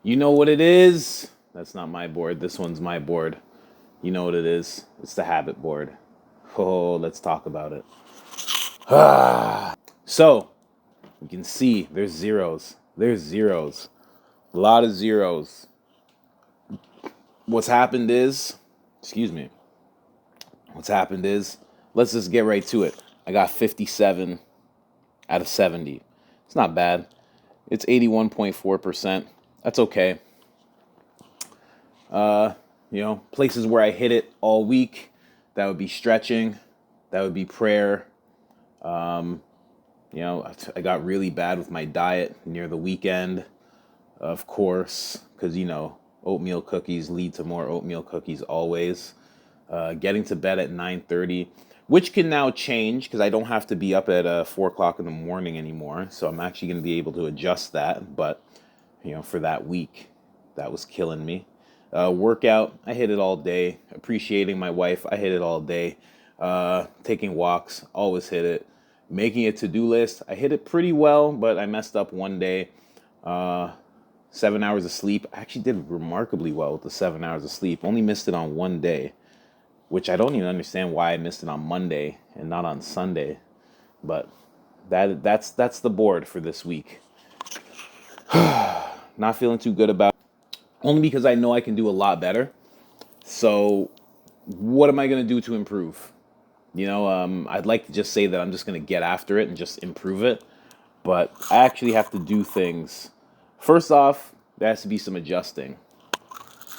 You know what it is? That's not my board. This one's my board. You know what it is? It's the habit board. Oh, let's talk about it. So, you can see there's zeros. There's zeros. A lot of zeros. What's happened is, excuse me. What's happened is, let's just get right to it. I got 57 out of 70. It's not bad. It's 81.4%. That's okay. Places where I hit it all week, that would be stretching, that would be prayer. I got really bad with my diet near the weekend, of course, because, oatmeal cookies lead to more oatmeal cookies always. Getting to bed at 9:30, which can now change because I don't have to be up at 4 o'clock in the morning anymore. So I'm actually going to be able to adjust that. But, for that week, that was killing me. Workout, I hit it all day. Appreciating my wife, I hit it all day. Taking walks, always hit it. Making a to-do list, I hit it pretty well, but I messed up one day. 7 hours of sleep, I actually did remarkably well with the 7 hours of sleep. Only missed it on one day, which I don't even understand why I missed it on Monday and not on Sunday. But that's the board for this week. Not feeling too good about it, only because I know I can do a lot better. So what am I going to do to improve? I'd like to just say that I'm just going to get after it and just improve it. But I actually have to do things. First off, there has to be some adjusting.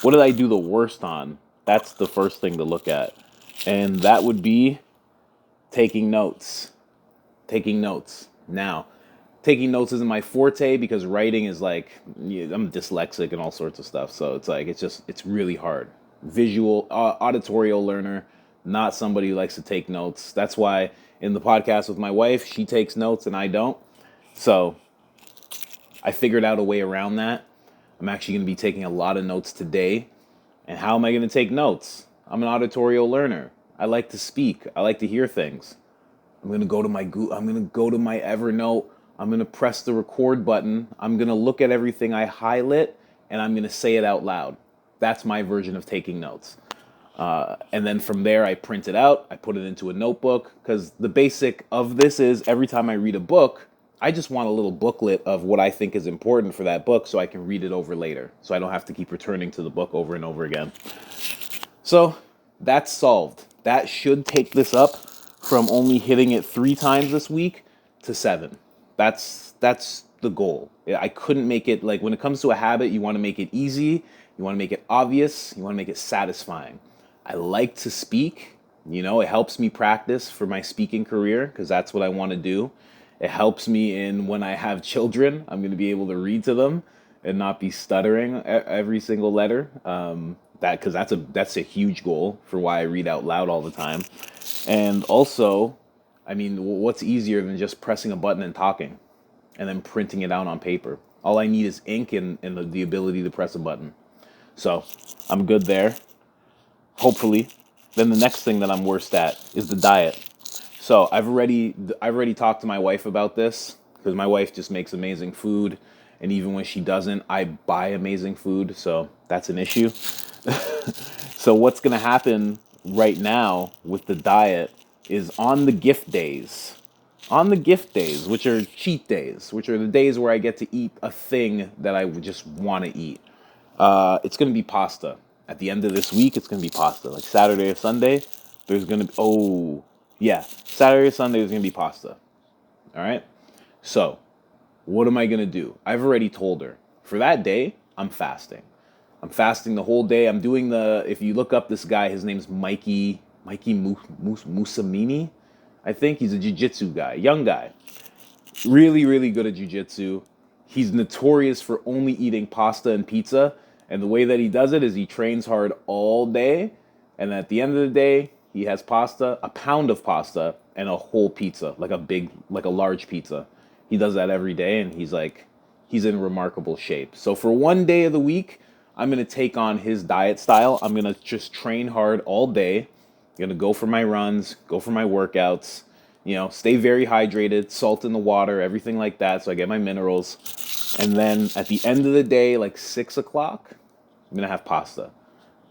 What did I do the worst on? That's the first thing to look at. And that would be taking notes. Taking notes. Now, taking notes isn't my forte because writing is like, I'm dyslexic and all sorts of stuff. So it's really hard. Visual, auditorial learner, not somebody who likes to take notes. That's why in the podcast with my wife, she takes notes and I don't. So I figured out a way around that. I'm actually going to be taking a lot of notes today. And how am I going to take notes? I'm an auditorial learner. I like to speak. I like to hear things. I'm going to go to my Evernote. I'm going to press the record button. I'm going to look at everything I highlight and I'm going to say it out loud. That's my version of taking notes. And then from there, I print it out. I put it into a notebook because the basic of this is every time I read a book, I just want a little booklet of what I think is important for that book so I can read it over later. So I don't have to keep returning to the book over and over again. So that's solved. That should take this up from only hitting it 3 times this week to 7. That's the goal. I couldn't make it, like when it comes to a habit, you want to make it easy. You want to make it obvious. You want to make it satisfying. I like to speak. It helps me practice for my speaking career because that's what I want to do. It helps me in when I have children. I'm going to be able to read to them and not be stuttering every single letter. Because that's a huge goal for why I read out loud all the time. And also, what's easier than just pressing a button and talking and then printing it out on paper? All I need is ink and the ability to press a button. So I'm good there. Hopefully. Then the next thing that I'm worst at is the diet. So I've already talked to my wife about this because my wife just makes amazing food. And even when she doesn't, I buy amazing food. So that's an issue. So what's going to happen right now with the diet is on the gift days, which are cheat days, which are the days where I get to eat a thing that I would just want to eat. It's going to be pasta. At the end of this week, it's going to be pasta. Like Saturday or Sunday, there's going to be, Saturday or Sunday, there's going to be pasta. All right? So, what am I going to do? I've already told her. For that day, I'm fasting. I'm fasting the whole day. I'm doing if you look up this guy, his name's Mikey Musamini. I think he's a jiu-jitsu guy, young guy. Really, really good at jiu-jitsu. He's notorious for only eating pasta and pizza. And the way that he does it is he trains hard all day. And at the end of the day, he has pasta, a pound of pasta, and a whole pizza, like a large pizza. He does that every day, and he's in remarkable shape. So for one day of the week, I'm going to take on his diet style. I'm going to just train hard all day. I'm going to go for my runs, go for my workouts, stay very hydrated, salt in the water, everything like that, so I get my minerals. And then at the end of the day, like 6 o'clock, I'm gonna have pasta.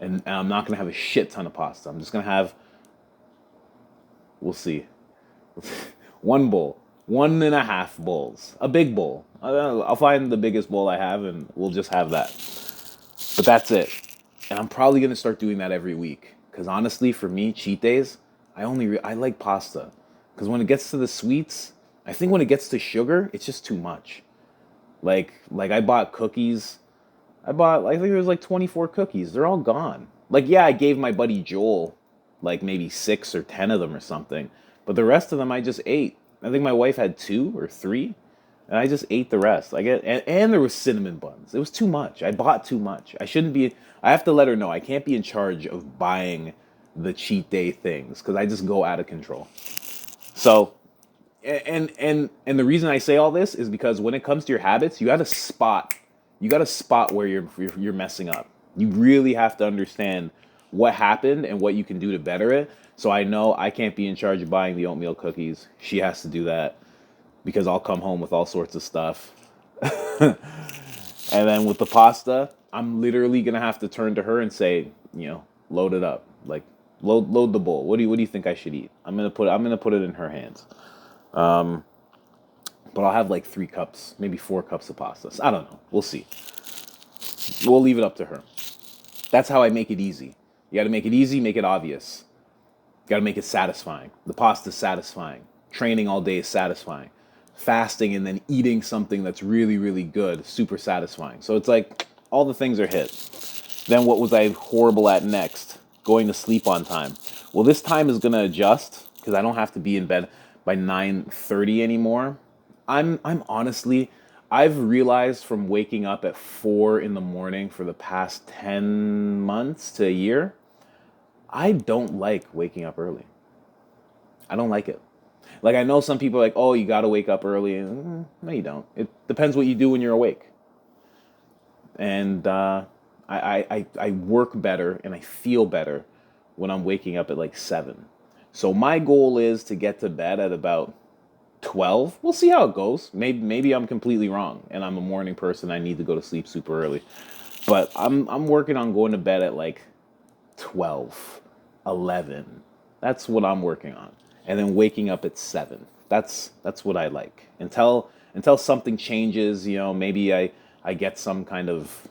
And I'm not gonna have a shit ton of pasta. I'm just gonna have, we'll see, one bowl, 1.5 bowls, a big bowl. I'll find the biggest bowl I have, and we'll just have that. But that's it. And I'm probably gonna start doing that every week. Cause honestly, for me, cheat days, I like pasta. Cause when it gets to the sweets, I think when it gets to sugar, it's just too much. Like I bought cookies. I think it was like 24 cookies. They're all gone. Like, yeah, I gave my buddy Joel like maybe 6 or 10 of them or something. But the rest of them I just ate. I think my wife had 2 or 3, and I just ate the rest. And there was cinnamon buns. It was too much. I bought too much. I shouldn't be. I have to let her know I can't be in charge of buying the cheat day things because I just go out of control. So, and the reason I say all this is because when it comes to your habits, you got to spot where you're messing up. You really have to understand what happened and what you can do to better it. So I know I can't be in charge of buying the oatmeal cookies. She has to do that because I'll come home with all sorts of stuff. And then with the pasta, I'm literally gonna have to turn to her and say, load it up. Like load the bowl. What do you think I should eat? I'm gonna put it in her hands. But I'll have like 3 cups, maybe 4 cups of pasta. I don't know. We'll see. We'll leave it up to her. That's how I make it easy. You got to make it easy, make it obvious. You got to make it satisfying. The pasta's satisfying. Training all day is satisfying. Fasting and then eating something that's really, really good, super satisfying. So it's like all the things are hit. Then what was I horrible at next? Going to sleep on time. Well, this time is going to adjust because I don't have to be in bed by 9:30 anymore. I'm honestly, I've realized from waking up at 4 in the morning for the past 10 months to a year, I don't like waking up early. I don't like it. Like, I know some people are like, oh, you got to wake up early. No, you don't. It depends what you do when you're awake. And I work better and I feel better when I'm waking up at like 7. So my goal is to get to bed at about 12. We'll see how it goes. Maybe I'm completely wrong and I'm a morning person. I need to go to sleep super early. But I'm working on going to bed at like 12, 11. That's what I'm working on. And then waking up at 7. That's what I like. Until something changes, maybe I get some kind of,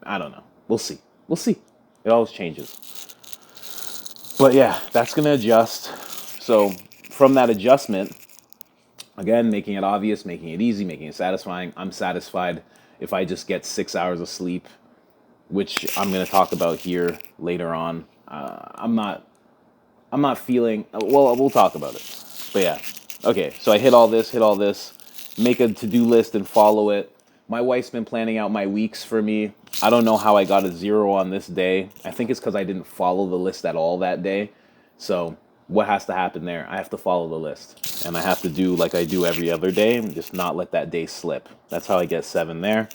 I don't know. We'll see. We'll see. It always changes. But yeah, that's going to adjust. So from that adjustment, again, making it obvious, making it easy, making it satisfying. I'm satisfied if I just get 6 hours of sleep, which I'm going to talk about here later on. I'm not feeling, well, we'll talk about it. But yeah, okay, so I hit all this, make a to-do list and follow it. My wife's been planning out my weeks for me. I don't know how I got a 0 on this day. I think it's because I didn't follow the list at all that day. So what has to happen there? I have to follow the list. And I have to do like I do every other day and just not let that day slip. That's how I get 7 there.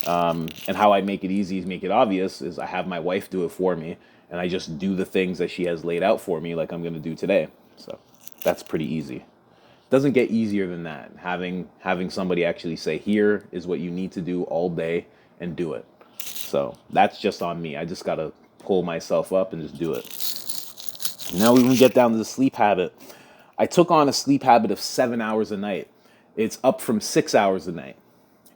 And how I make it easy, make it obvious, is I have my wife do it for me. And I just do the things that she has laid out for me like I'm going to do today. So that's pretty easy. Doesn't get easier than that. Having somebody actually say, here is what you need to do all day and do it. So that's just on me. I just got to pull myself up and just do it. Now we can get down to the sleep habit. I took on a sleep habit of 7 hours a night. It's up from 6 hours a night.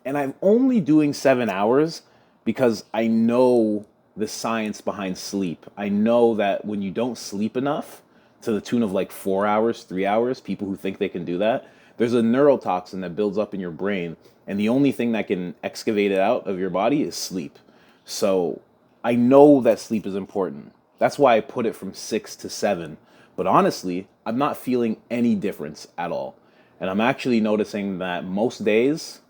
And I'm only doing 7 hours because I know the science behind sleep. I know that when you don't sleep enough, to the tune of like 4 hours, 3 hours, people who think they can do that, there's a neurotoxin that builds up in your brain, and the only thing that can excavate it out of your body is sleep. So I know that sleep is important. That's why I put it from 6 to 7. But honestly, I'm not feeling any difference at all. And I'm actually noticing that most days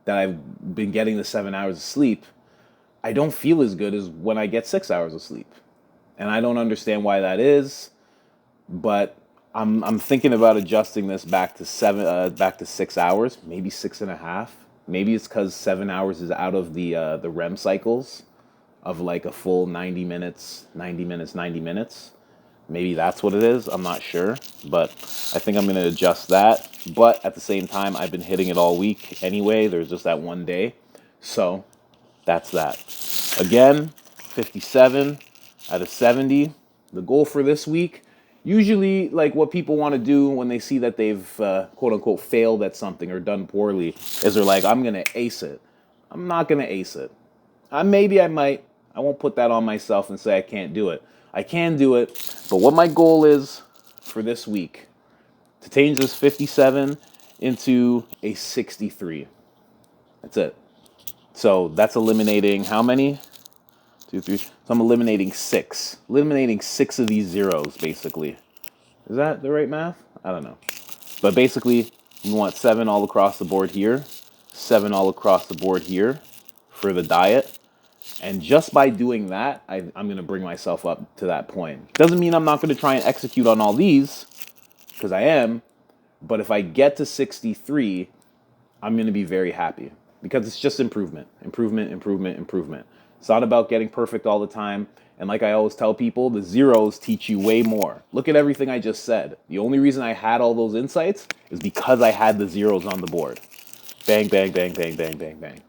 that I've been getting the 7 hours of sleep, I don't feel as good as when I get 6 hours of sleep. And I don't understand why that is. But I'm thinking about adjusting this back to 6 hours, maybe 6.5. Maybe it's because 7 hours is out of the REM cycles of like a full 90 minutes. Maybe that's what it is. I'm not sure. but I think I'm going to adjust that. But at the same time, I've been hitting it all week anyway. There's just that one day. So that's that. Again, 57 out of 70. The goal for this week, usually like what people want to do when they see that they've quote unquote failed at something or done poorly, is they're like, I'm going to ace it. I'm not going to ace it. Maybe I might. I won't put that on myself and say I can't do it. I can do it, but what my goal is for this week, to change this 57 into a 63. That's it. So that's eliminating how many? 2, 3. So I'm eliminating 6. Eliminating 6 of these zeros, basically. Is that the right math? I don't know. But basically, we want 7 all across the board here, 7 all across the board here for the diet. And just by doing that, I'm going to bring myself up to that point. Doesn't mean I'm not going to try and execute on all these, because I am. But if I get to 63, I'm going to be very happy. Because it's just improvement. Improvement, improvement, improvement. It's not about getting perfect all the time. And like I always tell people, the zeros teach you way more. Look at everything I just said. The only reason I had all those insights is because I had the zeros on the board. Bang, bang, bang, bang, bang, bang, bang.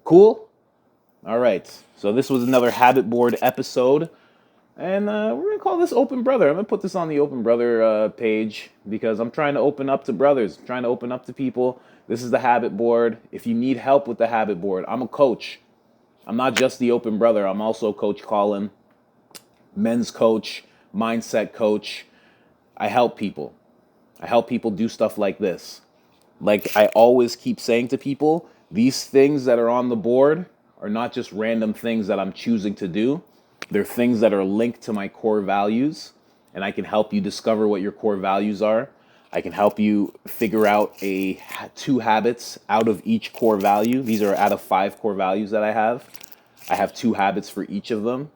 Cool? All right. So this was another habit board episode. And we're going to call this Open Brother. I'm going to put this on the Open Brother page because I'm trying to open up to brothers. I'm trying to open up to people. This is the habit board. If you need help with the habit board, I'm a coach. I'm not just the Open Brother. I'm also Coach Colin, men's coach, mindset coach. I help people. I help people do stuff like this. Like I always keep saying to people, these things that are on the board are not just random things that I'm choosing to do. They're things that are linked to my core values, and I can help you discover what your core values are. I can help you figure out 2 habits out of each core value. These are out of 5 core values that I have. I have 2 habits for each of them,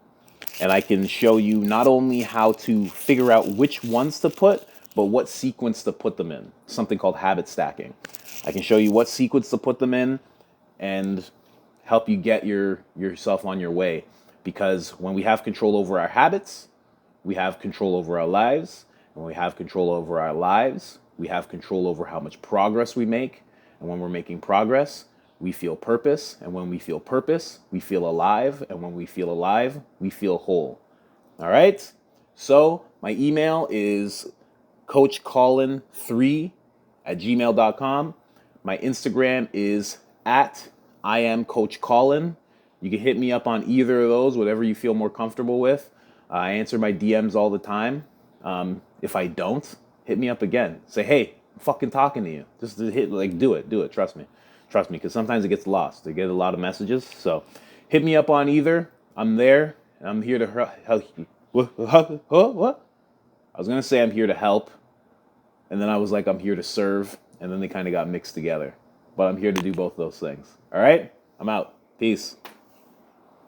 and I can show you not only how to figure out which ones to put, but what sequence to put them in. Something called habit stacking. I can show you what sequence to put them in and help you get yourself on your way. Because when we have control over our habits, we have control over our lives. And when we have control over our lives, we have control over how much progress we make. And when we're making progress, we feel purpose. And when we feel purpose, we feel alive. And when we feel alive, we feel whole. All right? So my email is coachcolin3@gmail.com. My Instagram is @IamCoachColin. You can hit me up on either of those, whatever you feel more comfortable with. I answer my DMs all the time. If I don't, hit me up again. Say, hey, I'm fucking talking to you. Just hit, do it. Trust me, because sometimes it gets lost. I get a lot of messages. So hit me up on either. I'm there. And I'm here to help you. What? I was going to say I'm here to help. And then I was like, I'm here to serve. And then they kind of got mixed together. But I'm here to do both those things. All right? I'm out. Peace.